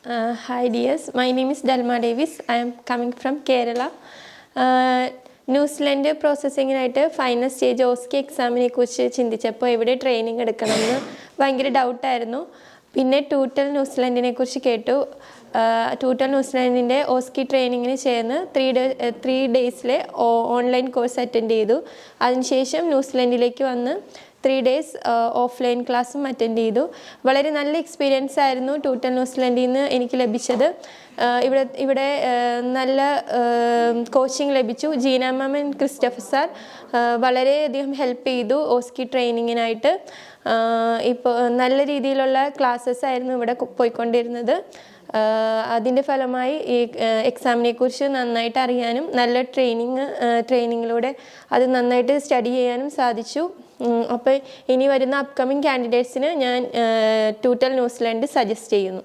Hi dears, my name is Dalma Davis. I am coming from Kerala. New Zealand പ്രോസസ്സിങ്ങിനായിട്ട് final stage OSCE എക്സാമിനെ കുറിച്ച് ചിന്തിച്ചപ്പോൾ എവിടെ training എടുക്കണമെന്ന് ഭയങ്കര ഡൗട്ടായിരുന്നു. പിന്നെ ടൂട്ടൽ ന്യൂസിലൻഡിനെ കുറിച്ച് കേട്ടു. ടൂട്ടൽ ന്യൂസിലൻഡിൻ്റെ ഓസ്കി ട്രെയിനിങ്ങിന് ചേർന്ന് 3 ഡേയ്സിലെ ഓൺലൈൻ കോഴ്സ് അറ്റൻഡ് ചെയ്തു. അതിനുശേഷം ന്യൂസിലൻഡിലേക്ക് വന്ന് 3 ഡേയ്സ് ഓഫ്ലൈൻ ക്ലാസ്സും അറ്റൻഡ് ചെയ്തു. വളരെ നല്ല എക്സ്പീരിയൻസ് ആയിരുന്നു ടൂട്ടൽ ന്യൂസിലൻഡിൽ നിന്ന് എനിക്ക് ലഭിച്ചത്. ഇവിടെ നല്ല കോച്ചിങ് ലഭിച്ചു. ജീന മാം ആൻഡ് ക്രിസ്റ്റഫർ സാർ വളരെയധികം ഹെൽപ്പ് ചെയ്തു ഓസ്കി ട്രെയിനിങ്ങിനായിട്ട്. ഇപ്പോൾ നല്ല രീതിയിലുള്ള ക്ലാസ്സസ് ആയിരുന്നു ഇവിടെ പോയിക്കൊണ്ടിരുന്നത്. അതിൻ്റെ ഫലമായി ഈ എക്സാമിനെ കുറിച്ച് നന്നായിട്ട് അറിയാനും നല്ല ട്രെയിനിങ്ങിലൂടെ അത് നന്നായിട്ട് സ്റ്റഡി ചെയ്യാനും സാധിച്ചു. അപ്പോൾ ഇനി വരുന്ന അപ്കമിങ് കാൻഡിഡേറ്റ്സിന് ഞാൻ ടൂട്ടൽ ന്യൂസിലൻഡ് സജസ്റ്റ് ചെയ്യുന്നു.